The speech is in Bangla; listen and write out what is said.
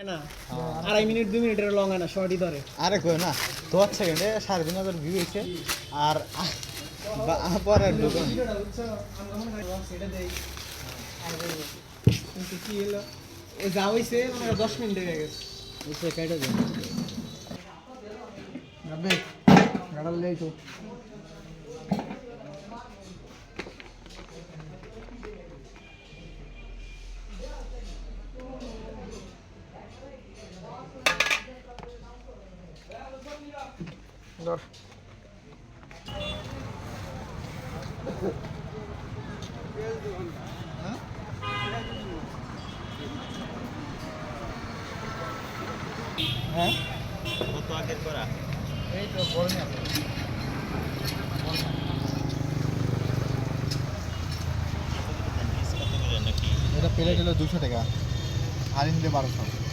না 2.5 মিনিট 2 মিনিটের লং না শর্টই ধরে আরে কই না 10 সেকেন্ডে 3,500 ভিউ হয়েছে আর পরে ঢুকো ভিডিওটা বুঝছো আমরা মনে করি সেটা দেই আর কিন্তু কি হলো এ যা হইছে মানে 10 মিনিট হয়ে গেছে এসে কেটে দেন যাবে গাড়াল লেই তো ধর হ্যাঁ কত আগের করা এই তো বড় না কত করে নাকি এটা প্লেট হলো 200 টাকা আর হিন্দে 1200